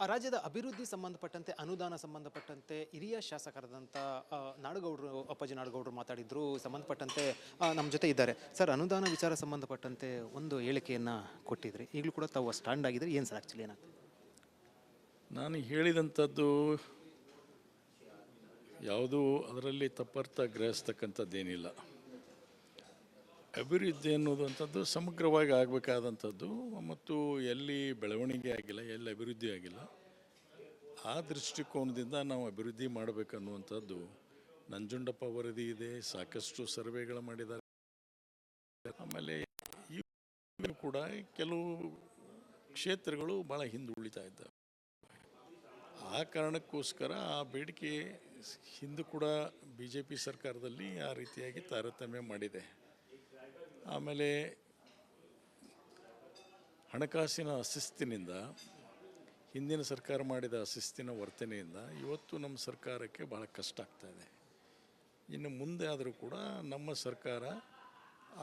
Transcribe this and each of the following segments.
ರಾಜ್ಯದ ಅಭಿವೃದ್ಧಿ ಸಂಬಂಧಪಟ್ಟಂತೆ ಅನುದಾನ ಸಂಬಂಧಪಟ್ಟಂತೆ ಹಿರಿಯ ಶಾಸಕರಾದಂಥ ನಾಡಗೌಡರು ಅಪ್ಪಾಜಿ ನಾಡಗೌಡರು ಮಾತಾಡಿದ್ರು ಸಂಬಂಧಪಟ್ಟಂತೆ ನಮ್ಮ ಜೊತೆ ಇದ್ದಾರೆ. ಸರ್, ಅನುದಾನ ವಿಚಾರ ಸಂಬಂಧಪಟ್ಟಂತೆ ಒಂದು ಹೇಳಿಕೆಯನ್ನು ಕೊಟ್ಟಿದ್ರಿ. ಈಗಲೂ ಕೂಡ ತಾವು ಸ್ಟ್ಯಾಂಡ್ ಆಗಿದ್ರೆ ಏನು ಸರ್ ಆ್ಯಕ್ಚುಲಿ ಏನಾಗ್ತದೆ? ನಾನು ಹೇಳಿದಂಥದ್ದು ಯಾವುದೂ ಅದರಲ್ಲಿ ತಪ್ಪರ್ಥ ಗ್ರಹಿಸ್ತಕ್ಕಂಥದ್ದೇನಿಲ್ಲ. ಅಭಿವೃದ್ಧಿ ಅನ್ನೋದಂಥದ್ದು ಸಮಗ್ರವಾಗಿ ಆಗಬೇಕಾದಂಥದ್ದು ಮತ್ತು ಎಲ್ಲಿ ಬೆಳವಣಿಗೆ ಆಗಿಲ್ಲ, ಎಲ್ಲಿ ಅಭಿವೃದ್ಧಿ ಆಗಿಲ್ಲ, ಆ ದೃಷ್ಟಿಕೋನದಿಂದ ನಾವು ಅಭಿವೃದ್ಧಿ ಮಾಡಬೇಕನ್ನುವಂಥದ್ದು ನಂಜುಂಡಪ್ಪ ವರದಿ ಇದೆ, ಸಾಕಷ್ಟು ಸರ್ವೆಗಳು ಮಾಡಿದ್ದಾರೆ. ಆಮೇಲೆ ಈ ಕೂಡ ಕೆಲವು ಕ್ಷೇತ್ರಗಳು ಭಾಳ ಹಿಂದುಳಿತಾ ಇದ್ದಾವೆ. ಆ ಕಾರಣಕ್ಕೋಸ್ಕರ ಆ ಬೇಡಿಕೆ ಹಿಂದೂ ಕೂಡ BJP ಸರ್ಕಾರದಲ್ಲಿ ಆ ರೀತಿಯಾಗಿ ತಾರತಮ್ಯ ಮಾಡಿದೆ. ಆಮೇಲೆ ಹಣಕಾಸಿನ ಅಶಿಸ್ತಿನಿಂದ, ಹಿಂದಿನ ಸರ್ಕಾರ ಮಾಡಿದ ಅಶಿಸ್ತಿನ ವರ್ತನೆಯಿಂದ ಇವತ್ತು ನಮ್ಮ ಸರ್ಕಾರಕ್ಕೆ ಭಾಳ ಕಷ್ಟ ಆಗ್ತಾಯಿದೆ. ಇನ್ನು ಮುಂದೆ ಆದರೂ ಕೂಡ ನಮ್ಮ ಸರ್ಕಾರ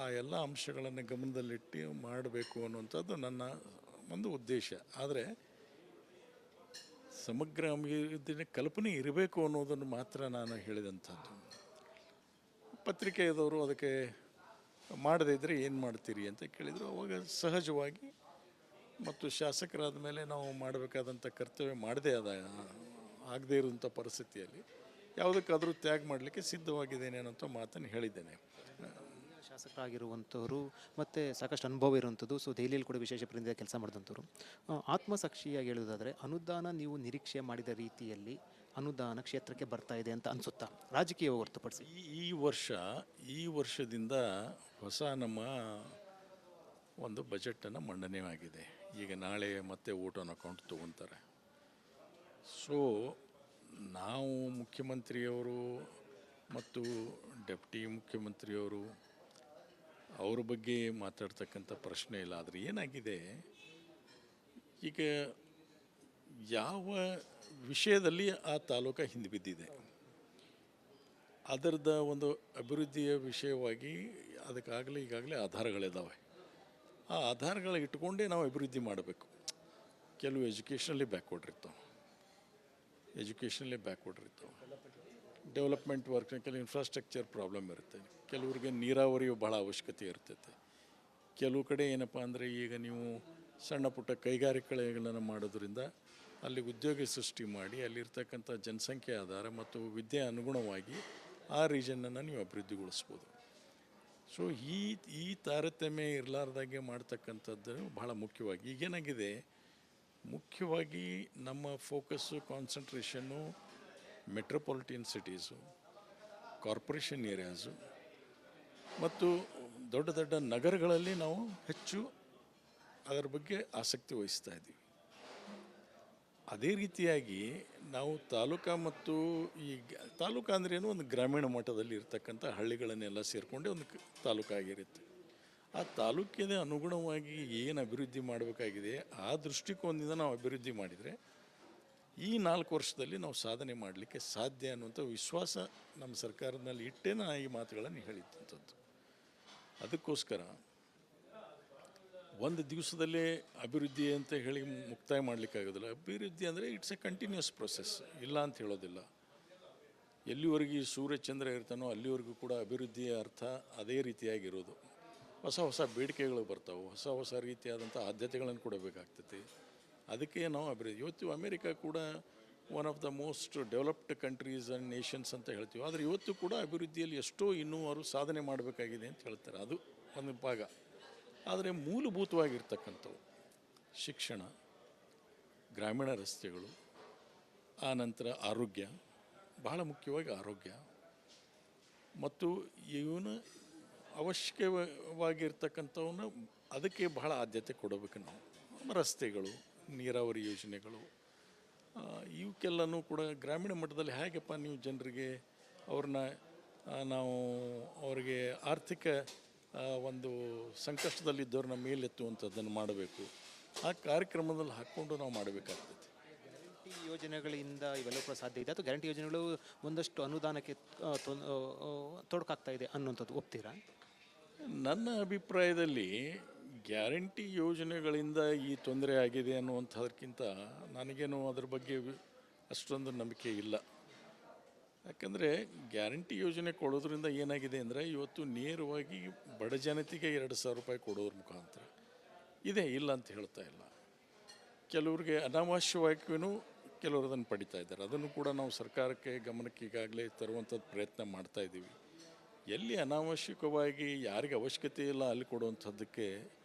ಆ ಎಲ್ಲ ಅಂಶಗಳನ್ನು ಗಮನದಲ್ಲಿಟ್ಟು ಮಾಡಬೇಕು ಅನ್ನುವಂಥದ್ದು ನನ್ನ ಒಂದು ಉದ್ದೇಶ. ಆದರೆ ಸಮಗ್ರ ಅಭಿವೃದ್ಧಿನ ಕಲ್ಪನೆ ಇರಬೇಕು ಅನ್ನೋದನ್ನು ಮಾತ್ರ ನಾನು ಹೇಳಿದಂಥದ್ದು. ಪತ್ರಿಕೆಯದವರು ಅದಕ್ಕೆ ಮಾಡದೇ ಇದ್ದರೆ ಏನು ಮಾಡ್ತೀರಿ ಅಂತ ಕೇಳಿದರು. ಅವಾಗ ಸಹಜವಾಗಿ ಮತ್ತು ಶಾಸಕರಾದ ಮೇಲೆ ನಾವು ಮಾಡಬೇಕಾದಂಥ ಕರ್ತವ್ಯ ಮಾಡದೇ ಆಗದೇ ಇರುವಂಥ ಪರಿಸ್ಥಿತಿಯಲ್ಲಿ ಯಾವುದಕ್ಕಾದರೂ ತ್ಯಾಗ ಮಾಡಲಿಕ್ಕೆ ಸಿದ್ಧವಾಗಿದ್ದೇನೆ ಅನ್ನೋಂಥ ಮಾತನ್ನು ಹೇಳಿದ್ದೇನೆ. ಶಾಸಕರಾಗಿರುವಂಥವ್ರು ಮತ್ತು ಸಾಕಷ್ಟು ಅನುಭವ ಇರುವಂಥದ್ದು, ಸೊ ದೆಹಲಿಯಲ್ಲಿ ಕೂಡ ವಿಶೇಷ ಪ್ರತಿನಿಧಿಯಾಗಿ ಕೆಲಸ ಮಾಡಿದಂಥವ್ರು, ಆತ್ಮಸಾಕ್ಷಿಯಾಗಿ ಹೇಳೋದಾದರೆ ಅನುದಾನ ನೀವು ನಿರೀಕ್ಷೆ ಮಾಡಿದ ರೀತಿಯಲ್ಲಿ ಅನುದಾನ ಕ್ಷೇತ್ರಕ್ಕೆ ಬರ್ತಾ ಇದೆ ಅಂತ ಅನಿಸುತ್ತಾ, ರಾಜಕೀಯ ಹೊರತುಪಡಿಸಿ? ಈ ವರ್ಷದಿಂದ ಹೊಸ ನಮ್ಮ ಒಂದು ಬಜೆಟನ್ನು ಮಂಡನೆ ಆಗಿದೆ. ಈಗ ನಾಳೆ ಮತ್ತೆ ವೋಟ್ ಆನ್ ಅಕೌಂಟ್ ತೊಗೊತಾರೆ. ಸೊ ನಾವು ಮುಖ್ಯಮಂತ್ರಿಯವರು ಮತ್ತು ಡೆಪ್ಟಿ ಮುಖ್ಯಮಂತ್ರಿಯವರು ಅವ್ರ ಬಗ್ಗೆ ಮಾತಾಡ್ತಕ್ಕಂಥ ಪ್ರಶ್ನೆ ಇಲ್ಲ. ಆದರೆ ಏನಾಗಿದೆ, ಈಗ ಯಾವ ವಿಷಯದಲ್ಲಿ ಆ ತಾಲೂಕು ಹಿಂದೆ ಬಿದ್ದಿದೆ, ಅದರದ ಒಂದು ಅಭಿವೃದ್ಧಿಯ ವಿಷಯವಾಗಿ ಅದಕ್ಕಾಗಲೇ ಈಗಾಗಲೇ ಆಧಾರಗಳಿದ್ದಾವೆ. ಆ ಆಧಾರಗಳ ಇಟ್ಕೊಂಡೇ ನಾವು ಅಭಿವೃದ್ಧಿ ಮಾಡಬೇಕು. ಕೆಲವು ಎಜುಕೇಷನಲ್ಲಿ ಬ್ಯಾಕ್ವರ್ಡ್ ಇರ್ತಾವೆ, ಡೆವಲಪ್ಮೆಂಟ್ ವರ್ಕ್, ಕೆಲವು ಇನ್ಫ್ರಾಸ್ಟ್ರಕ್ಚರ್ ಪ್ರಾಬ್ಲಮ್ ಇರುತ್ತೆ, ಕೆಲವ್ರಿಗೆ ನೀರಾವರಿಯು ಭಾಳ ಅವಶ್ಯಕತೆ ಇರ್ತೈತೆ. ಕೆಲವು ಕಡೆ ಏನಪ್ಪ ಅಂದರೆ ಈಗ ನೀವು ಸಣ್ಣ ಪುಟ್ಟ ಕೈಗಾರಿಕೆಗಳನ್ನು ಮಾಡೋದ್ರಿಂದ ಅಲ್ಲಿ ಉದ್ಯೋಗ ಸೃಷ್ಟಿ ಮಾಡಿ ಅಲ್ಲಿರ್ತಕ್ಕಂಥ ಜನಸಂಖ್ಯೆ ಆಧಾರ ಮತ್ತು ವಿದ್ಯೆ ಅನುಗುಣವಾಗಿ ಆ ರೀಜನನ್ನು ನೀವು ಅಭಿವೃದ್ಧಿಗೊಳಿಸ್ಬೋದು. ಸೊ ಈ ತಾರತಮ್ಯ ಇರಲಾರ್ದಾಗೆ ಮಾಡ್ತಕ್ಕಂಥದ್ದು ಭಾಳ ಮುಖ್ಯವಾಗಿ. ಈಗೇನಾಗಿದೆ, ಮುಖ್ಯವಾಗಿ ನಮ್ಮ focus, concentration metropolitan cities, corporation areas ಮತ್ತು ದೊಡ್ಡ ದೊಡ್ಡ ನಗರಗಳಲ್ಲಿ ನಾವು ಹೆಚ್ಚು ಅದರ ಬಗ್ಗೆ ಆಸಕ್ತಿ ವಹಿಸ್ತಾ ಇದ್ದೀವಿ. ಅದೇ ರೀತಿಯಾಗಿ ನಾವು ತಾಲೂಕು ಅಂದ್ರೇನು, ಒಂದು ಗ್ರಾಮೀಣ ಮಟ್ಟದಲ್ಲಿ ಇರ್ತಕ್ಕಂಥ ಹಳ್ಳಿಗಳನ್ನೆಲ್ಲ ಸೇರಿಕೊಂಡೆ ಒಂದು ತಾಲೂಕಾಗಿರುತ್ತೆ. ಆ ತಾಲೂಕಿನ ಅನುಗುಣವಾಗಿ ಏನು ಅಭಿವೃದ್ಧಿ ಮಾಡಬೇಕಾಗಿದೆ ಆ ದೃಷ್ಟಿಕೋನದಿಂದ ನಾವು ಅಭಿವೃದ್ಧಿ ಮಾಡಿದರೆ ಈ 4 ವರ್ಷದಲ್ಲಿ ನಾವು ಸಾಧನೆ ಮಾಡಲಿಕ್ಕೆ ಸಾಧ್ಯ ಅನ್ನುವಂಥ ವಿಶ್ವಾಸ ನಮ್ಮ ಸರ್ಕಾರದಲ್ಲಿ ಇಟ್ಟೇ ನಾನು ಈ ಮಾತುಗಳನ್ನು ಹೇಳಿದ್ದಂಥದ್ದು. ಅದಕ್ಕೋಸ್ಕರ ಒಂದು ದಿವಸದಲ್ಲೇ ಅಭಿವೃದ್ಧಿ ಅಂತ ಹೇಳಿ ಮುಕ್ತಾಯ ಮಾಡಲಿಕ್ಕಾಗೋದಿಲ್ಲ. ಅಭಿವೃದ್ಧಿ ಅಂದರೆ ಇಟ್ಸ್ ಎ ಕಂಟಿನ್ಯೂಸ್ ಪ್ರೊಸೆಸ್, ಇಲ್ಲ ಅಂತ ಹೇಳೋದಿಲ್ಲ. ಎಲ್ಲಿವರೆಗೆ ಸೂರ್ಯಚಂದ್ರ ಇರ್ತಾನೋ ಅಲ್ಲಿವರೆಗೂ ಕೂಡ ಅಭಿವೃದ್ಧಿಯ ಅರ್ಥ ಅದೇ ರೀತಿಯಾಗಿರೋದು. ಹೊಸ ಬೇಡಿಕೆಗಳು ಬರ್ತಾವೆ, ಹೊಸ ರೀತಿಯಾದಂಥ ಆದ್ಯತೆಗಳನ್ನು ಕೊಡಬೇಕಾಗ್ತೈತಿ. ಅದಕ್ಕೆ ನಾವು ಅಭಿವೃದ್ಧಿ. ಇವತ್ತು ಅಮೇರಿಕಾ ಕೂಡ one of the most developed countries and Nations ಅಂತ ಹೇಳ್ತೀವಿ. ಆದರೆ ಇವತ್ತು ಕೂಡ ಅಭಿವೃದ್ಧಿಯಲ್ಲಿ ಎಷ್ಟೋ ಇನ್ನೂ ಅವರು ಸಾಧನೆ ಮಾಡಬೇಕಾಗಿದೆ ಅಂತ ಹೇಳ್ತಾರೆ. ಅದು ಒಂದು ಭಾಗ. ಆದರೆ ಮೂಲಭೂತವಾಗಿರ್ತಕ್ಕಂಥವು ಶಿಕ್ಷಣ, ಗ್ರಾಮೀಣ ರಸ್ತೆಗಳು, ಆನಂತರ ಆರೋಗ್ಯ, ಬಹಳ ಮುಖ್ಯವಾಗಿ ಆರೋಗ್ಯ ಮತ್ತು ಇವನು ಅವಶ್ಯಕವಾಗಿರ್ತಕ್ಕಂಥವನ್ನ ಅದಕ್ಕೆ ಬಹಳ ಆದ್ಯತೆ ಕೊಡಬೇಕು ನಾವು. ರಸ್ತೆಗಳು, ನೀರಾವರಿ ಯೋಜನೆಗಳು, ಇವಕ್ಕೆಲ್ಲನೂ ಕೂಡ ಗ್ರಾಮೀಣ ಮಟ್ಟದಲ್ಲಿ ಹೇಗಪ್ಪ ನೀವು ಜನರಿಗೆ ಅವರಿಗೆ ಆರ್ಥಿಕ ಒಂದು ಸಂಕಷ್ಟದಲ್ಲಿದ್ದವ್ರನ್ನ ಮೇಲೆತ್ತುವಂಥದ್ದನ್ನು ಮಾಡಬೇಕು. ಆ ಕಾರ್ಯಕ್ರಮದಲ್ಲಿ ಹಾಕ್ಕೊಂಡು ನಾವು ಮಾಡಬೇಕಾಗ್ತದೆ. ಗ್ಯಾರಂಟಿ ಯೋಜನೆಗಳಿಂದ ಇವೆಲ್ಲ ಕೂಡ ಸಾಧ್ಯ ಇದೆ, ಅಥವಾ ಗ್ಯಾರಂಟಿ ಯೋಜನೆಗಳು ಒಂದಷ್ಟು ಅನುದಾನಕ್ಕೆ ತೊಡಕಾಗ್ತಾ ಇದೆ ಅನ್ನುವಂಥದ್ದು ಒಪ್ತೀರಾ? ನನ್ನ ಅಭಿಪ್ರಾಯದಲ್ಲಿ ಗ್ಯಾರಂಟಿ ಯೋಜನೆಗಳಿಂದ ಈ ತೊಂದರೆ ಆಗಿದೆ ಅನ್ನುವಂಥದಕ್ಕಿಂತ ನನಗೇನು ಅದ್ರ ಬಗ್ಗೆ ಅಷ್ಟೊಂದು ನಂಬಿಕೆ ಇಲ್ಲ. ಯಾಕಂದರೆ ಗ್ಯಾರಂಟಿ ಯೋಜನೆ ಕೊಡೋದ್ರಿಂದ ಏನಾಗಿದೆ ಅಂದರೆ ಇವತ್ತು ನೇರವಾಗಿ ಬಡ ಜನತೆಗೆ 2,000 ರೂಪಾಯಿ ಕೊಡೋದ್ರ ಮುಖಾಂತರ ಇದೆ, ಇಲ್ಲ ಅಂತ ಹೇಳ್ತಾ ಇಲ್ಲ. ಕೆಲವ್ರಿಗೆ ಅನಾವಶ್ಯವಾಗಿಯೂ ಕೆಲವರು ಅದನ್ನು ಪಡಿತಾ ಇದ್ದಾರೆ. ಅದನ್ನು ಕೂಡ ನಾವು ಸರ್ಕಾರಕ್ಕೆ ಗಮನಕ್ಕೆ ಈಗಾಗಲೇ ತರುವಂಥದ್ದು ಪ್ರಯತ್ನ ಮಾಡ್ತಾ ಇದ್ದೀವಿ. ಎಲ್ಲಿ ಅನಾವಶ್ಯಕವಾಗಿ ಯಾರಿಗೆ ಅವಶ್ಯಕತೆ ಇಲ್ಲ ಅಲ್ಲಿ ಕೊಡುವಂಥದ್ದಕ್ಕೆ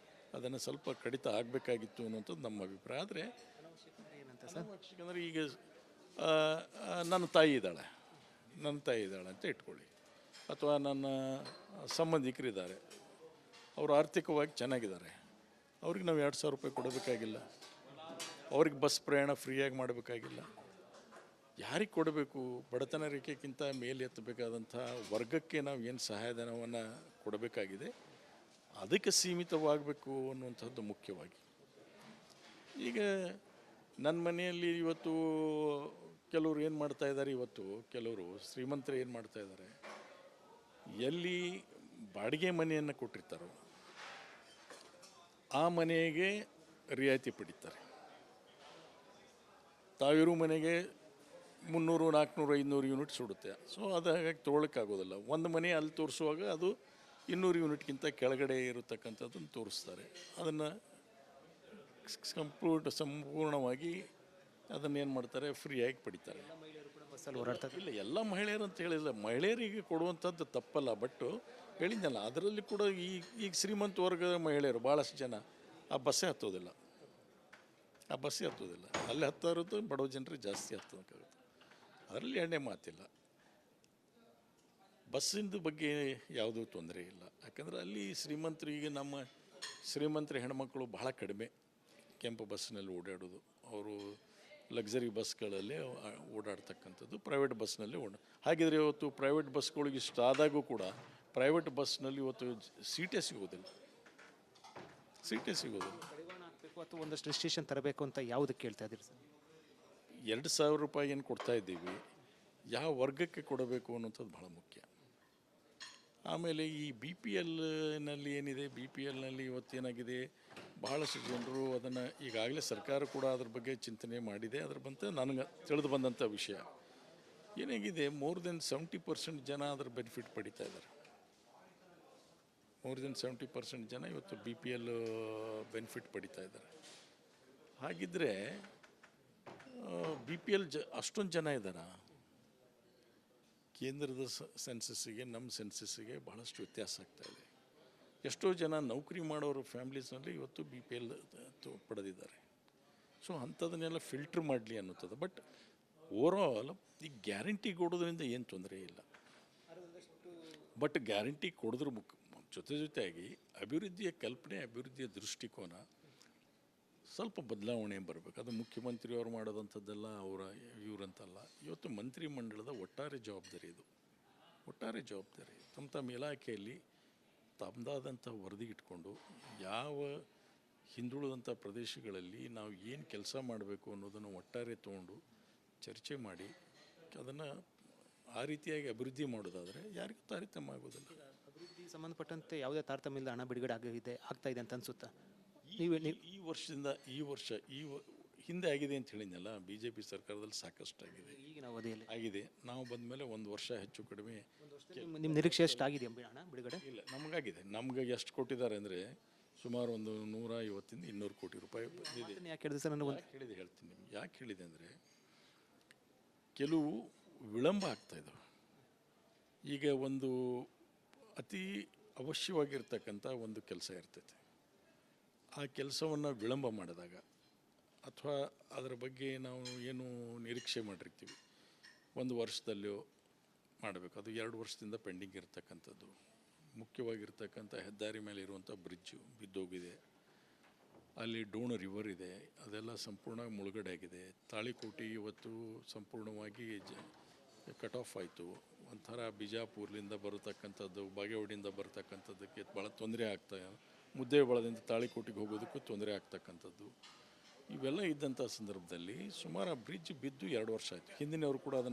ಅದನ್ನು ಸ್ವಲ್ಪ ಕಡಿತ ಆಗಬೇಕಾಗಿತ್ತು ಅನ್ನುವಂಥದ್ದು ನಮ್ಮ ಅಭಿಪ್ರಾಯ. ಆದರೆ ಅನಾವಶ್ಯಕ ಅಂದರೆ ಈಗ ನನ್ನ ತಾಯಿ ಇದ್ದಾಳೆ ಅಂತ ಇಟ್ಕೊಳ್ಳಿ, ಅಥವಾ ನನ್ನ ಸಂಬಂಧಿಕರಿದ್ದಾರೆ, ಅವರು ಆರ್ಥಿಕವಾಗಿ ಚೆನ್ನಾಗಿದ್ದಾರೆ, ಅವ್ರಿಗೆ ನಾವು 2,000 ರೂಪಾಯಿ ಕೊಡಬೇಕಾಗಿಲ್ಲ, ಅವ್ರಿಗೆ ಬಸ್ ಪ್ರಯಾಣ ಫ್ರೀಯಾಗಿ ಮಾಡಬೇಕಾಗಿಲ್ಲ. ಯಾರಿಗೆ ಕೊಡಬೇಕು? ಬಡತನ ರೇಖೆಗಿಂತ ಮೇಲೆ ಎತ್ತಬೇಕಾದಂಥ ವರ್ಗಕ್ಕೆ ನಾವು ಏನು ಸಹಾಯಧನವನ್ನು ಕೊಡಬೇಕಾಗಿದೆ ಅದಕ್ಕೆ ಸೀಮಿತವಾಗಬೇಕು ಅನ್ನುವಂಥದ್ದು ಮುಖ್ಯವಾಗಿ. ಈಗ ನನ್ನ ಮನೆಯಲ್ಲಿ ಇವತ್ತು ಕೆಲವರು ಏನು ಮಾಡ್ತಾ ಇದ್ದಾರೆ, ಇವತ್ತು ಕೆಲವರು ಶ್ರೀಮಂತರು ಏನು ಮಾಡ್ತಾ ಇದ್ದಾರೆ, ಎಲ್ಲಿ ಬಾಡಿಗೆ ಮನೆಯನ್ನು ಕೊಟ್ಟಿರ್ತಾರೋ ಆ ಮನೆಗೆ ರಿಯಾಯಿತಿ ಪಡಿತಾರೆ. ತಾವಿರೋ ಮನೆಗೆ 300, 400, 500 ಯೂನಿಟ್ ಸುಡುತ್ತೆ. ಸೊ ಅದು ಹಾಗಾಗಿ ತೊಗೊಳಕ್ಕಾಗೋದಿಲ್ಲ. ಒಂದು ಮನೆ ಅಲ್ಲಿ ತೋರಿಸುವಾಗ ಅದು 200 ಯೂನಿಟ್ಗಿಂತ ಕೆಳಗಡೆ ಇರತಕ್ಕಂಥದ್ದನ್ನು ತೋರಿಸ್ತಾರೆ. ಅದನ್ನು ಸಂಪೂರ್ಣವಾಗಿ ಅದನ್ನೇನು ಮಾಡ್ತಾರೆ, ಫ್ರೀಯಾಗಿ ಪಡಿತಾರೆ. ಇಲ್ಲ, ಎಲ್ಲ ಮಹಿಳೆಯರು ಅಂತ ಹೇಳಿಲ್ಲ, ಮಹಿಳೆಯರಿಗೆ ಕೊಡುವಂಥದ್ದು ತಪ್ಪಲ್ಲ. ಬಟ್ ಹೇಳಿದ್ನಲ್ಲ, ಅದರಲ್ಲಿ ಕೂಡ ಈಗ ಶ್ರೀಮಂತ ವರ್ಗದ ಮಹಿಳೆಯರು ಭಾಳಷ್ಟು ಜನ ಆ ಬಸ್ಸೇ ಹತ್ತೋದಿಲ್ಲ. ಅಲ್ಲಿ ಹತ್ತಾ ಇರೋದು ಬಡವ ಜನರಿಗೆ ಜಾಸ್ತಿ ಹತ್ತೋಕ್ಕಾಗುತ್ತೆ. ಅದರಲ್ಲಿ ಎಣ್ಣೆ ಮಾತಿಲ್ಲ. ಬಸ್ಸಿಂದು ಬಗ್ಗೆ ಯಾವುದೂ ತೊಂದರೆ ಇಲ್ಲ. ಯಾಕಂದರೆ ಅಲ್ಲಿ ಶ್ರೀಮಂತರಿಗೆ, ನಮ್ಮ ಶ್ರೀಮಂತರ ಹೆಣ್ಮಕ್ಳು ಬಹಳ ಕಡಿಮೆ ಕೆಂಪು ಬಸ್ಸಿನಲ್ಲಿ ಓಡಾಡೋದು. ಅವರು ಲಕ್ಸರಿ ಬಸ್ಗಳಲ್ಲಿ ಓಡಾಡ್ತಕ್ಕಂಥದ್ದು, ಪ್ರೈವೇಟ್ ಬಸ್ನಲ್ಲಿ ಹಾಗಿದ್ರೆ ಇವತ್ತು ಪ್ರೈವೇಟ್ ಬಸ್ಗಳಿಗೆ ಇಷ್ಟ ಆದಾಗೂ ಕೂಡ ಪ್ರೈವೇಟ್ ಬಸ್ನಲ್ಲಿ ಇವತ್ತು ಸೀಟೇ ಸಿಗೋದಿಲ್ಲ. ಕಡಿವಾಣ ಹಾಕಬೇಕು ಅಥವಾ ಒಂದಷ್ಟು ರಿಸ್ಟ್ರಿಕ್ಷನ್ ತರಬೇಕು ಅಂತ ಯಾವುದಕ್ಕೆ ಕೇಳ್ತಾ ಇದ್ದೀರಿ ಸರ್? 2,000 ರೂಪಾಯಿ ಏನು ಕೊಡ್ತಾ ಇದ್ದೀವಿ, ಯಾವ ವರ್ಗಕ್ಕೆ ಕೊಡಬೇಕು ಅನ್ನೋಂಥದ್ದು ಭಾಳ ಮುಖ್ಯ. ಆಮೇಲೆ ಈ BPLನಲ್ಲಿ ಏನಿದೆ, BPLನಲ್ಲಿ ಇವತ್ತೇನಾಗಿದೆ, ಭಾಳಷ್ಟು ಜನರು ಅದನ್ನು ಈಗಾಗಲೇ ಸರ್ಕಾರ ಕೂಡ ಅದ್ರ ಬಗ್ಗೆ ಚಿಂತನೆ ಮಾಡಿದೆ. ಅದ್ರ ಬಂತ ನನಗೆ ತಿಳಿದು ಬಂದಂಥ ವಿಷಯ ಏನಾಗಿದೆ, ಮೋರ್ ದೆನ್ 70% ಜನ ಅದರ ಬೆನಿಫಿಟ್ ಪಡಿತಾ ಇದ್ದಾರೆ. ಮೋರ್ ದೆನ್ 70% ಜನ ಇವತ್ತು BPL ಬೆನಿಫಿಟ್ ಪಡಿತಾ ಇದ್ದಾರೆ. ಹಾಗಿದ್ದರೆ BPL ಅಷ್ಟೊಂದು ಜನ ಇದ್ದಾರಾ? ಕೇಂದ್ರದ ಸೆನ್ಸಸ್ಸಿಗೆ ನಮ್ಮ ಸೆನ್ಸಸ್ಸಿಗೆ ಭಾಳಷ್ಟು ವ್ಯತ್ಯಾಸ ಆಗ್ತಾಯಿದೆ. ಎಷ್ಟೋ ಜನ ನೌಕರಿ ಮಾಡೋರು ಫ್ಯಾಮ್ಲೀಸ್ನಲ್ಲಿ ಇವತ್ತು BPL ಪಡೆದಿದ್ದಾರೆ. ಸೊ ಅಂಥದನ್ನೆಲ್ಲ ಫಿಲ್ಟ್ರ್ ಮಾಡಲಿ ಅನ್ನುತ್ತದೆ. ಬಟ್ ಓವರಾಲ್ ಈ ಗ್ಯಾರಂಟಿ ಕೊಡೋದ್ರಿಂದ ಏನು ತೊಂದರೆ ಇಲ್ಲ. ಬಟ್ ಗ್ಯಾರಂಟಿ ಕೊಡೋದ್ರ ಜೊತೆಯಾಗಿ ಅಭಿವೃದ್ಧಿಯ ಕಲ್ಪನೆ, ಅಭಿವೃದ್ಧಿಯ ದೃಷ್ಟಿಕೋನ ಸ್ವಲ್ಪ ಬದಲಾವಣೆ ಬರಬೇಕು. ಅದು ಮುಖ್ಯಮಂತ್ರಿಯವರು ಮಾಡೋದಂಥದ್ದೆಲ್ಲ ಇವರಂತಲ್ಲ. ಇವತ್ತು ಮಂತ್ರಿಮಂಡಲದ ಒಟ್ಟಾರೆ ಜವಾಬ್ದಾರಿ ತಮ್ಮ ಇಲಾಖೆಯಲ್ಲಿ ತಮ್ಮದಾದಂಥ ವರದಿ ಇಟ್ಕೊಂಡು ಯಾವ ಹಿಂದುಳಿದಂಥ ಪ್ರದೇಶಗಳಲ್ಲಿ ನಾವು ಏನು ಕೆಲಸ ಮಾಡಬೇಕು ಅನ್ನೋದನ್ನು ಒಟ್ಟಾರೆ ತೊಗೊಂಡು ಚರ್ಚೆ ಮಾಡಿ ಅದನ್ನು ಆ ರೀತಿಯಾಗಿ ಅಭಿವೃದ್ಧಿ ಮಾಡೋದಾದರೆ ಯಾರಿಗೂ ತಾರತಮ್ಯ ಆಗೋದಿಲ್ಲ. ಅಭಿವೃದ್ಧಿ ಸಂಬಂಧಪಟ್ಟಂತೆ ಯಾವುದೇ ತಾರತಮ್ಯ ಇಲ್ಲದೆ ಹಣ ಬಿಡುಗಡೆ ಆಗ್ತಾ ಇದೆ ಅಂತ ಅನ್ಸುತ್ತಾ? ಈ ವರ್ಷದಿಂದ ಹಿಂದೆ ಆಗಿದೆ ಅಂತ ಹೇಳಿದ್ನಲ್ಲ, BJP ಸರ್ಕಾರದಲ್ಲಿ ಸಾಕಷ್ಟು ಆಗಿದೆ. ಈಗಿನ ಅವಧಿಯಲ್ಲಿ ಆಗಿದೆ. ನಾವು ಬಂದ ಮೇಲೆ 1 ವರ್ಷ ಹೆಚ್ಚು ಕಡಿಮೆ. ನಿಮ್ಮ ನಿರೀಕ್ಷೆ ಎಷ್ಟಾಗಿದೆ ಹಣ ಬಿಡುಗಡೆ? ಇಲ್ಲ, ನಮಗಾಗಿದೆ. ನಮ್ಗೆ ಎಷ್ಟು ಕೊಟ್ಟಿದ್ದಾರೆ ಅಂದರೆ ಸುಮಾರು ಒಂದು 150 ಇಂದ 200 ಕೋಟಿ ರೂಪಾಯಿ ಬಂದಿದೆ. ಯಾಕೆ ಹೇಳಿದೆ ಸರ್? ನನಗೆ ಹೇಳ್ತೀನಿ ನಿಮ್ಗೆ ಯಾಕೆ ಹೇಳಿದೆ ಅಂದರೆ, ಕೆಲವು ವಿಳಂಬ ಆಗ್ತಾಯಿದ್ದಾವೆ. ಈಗ ಒಂದು ಅತಿ ಅವಶ್ಯವಾಗಿರ್ತಕ್ಕಂಥ ಒಂದು ಕೆಲಸ ಇರ್ತೈತೆ. ಆ ಕೆಲಸವನ್ನು ವಿಳಂಬ ಮಾಡಿದಾಗ ಅಥವಾ ಅದರ ಬಗ್ಗೆ ನಾವು ಏನು ನಿರೀಕ್ಷೆ ಮಾಡಿರ್ತೀವಿ 1 ವರ್ಷದಲ್ಲೂ ಮಾಡಬೇಕು, ಅದು 2 ವರ್ಷದಿಂದ ಪೆಂಡಿಂಗ್ ಇರ್ತಕ್ಕಂಥದ್ದು. ಮುಖ್ಯವಾಗಿರ್ತಕ್ಕಂಥ ಹೆದ್ದಾರಿ ಮೇಲೆ ಇರುವಂಥ ಬ್ರಿಡ್ಜು ಬಿದ್ದೋಗಿದೆ. ಅಲ್ಲಿ ಡೋಣ ರಿವರ್ ಇದೆ, ಅದೆಲ್ಲ ಸಂಪೂರ್ಣ ಮುಳುಗಡೆ ಆಗಿದೆ. ತಾಳಿಕೋಟೆ ಇವತ್ತು ಸಂಪೂರ್ಣವಾಗಿ ಕಟ್ ಆಫ್ ಆಯಿತು. ಒಂಥರ ಬಿಜಾಪುರ್ಲಿಂದ ಬರತಕ್ಕಂಥದ್ದು, ಬಾಗೇವಾಡಿಯಿಂದ ಬರತಕ್ಕಂಥದ್ದಕ್ಕೆ ಭಾಳ ತೊಂದರೆ ಮುದ್ದೇಬಿಹಾಳದಿಂದ ತಾಳಿಕೋಟೆಗೆ ಹೋಗೋದಕ್ಕೂ ತೊಂದರೆ ಆಗ್ತಕ್ಕಂಥದ್ದು. ಇವೆಲ್ಲ ಇದ್ದಂಥ ಸಂದರ್ಭದಲ್ಲಿ ಸುಮಾರು ಬ್ರಿಡ್ಜ್ ಬಿದ್ದು 2 ವರ್ಷ ಆಯಿತು. ಹಿಂದಿನವರು ಕೂಡ ಅದನ್ನು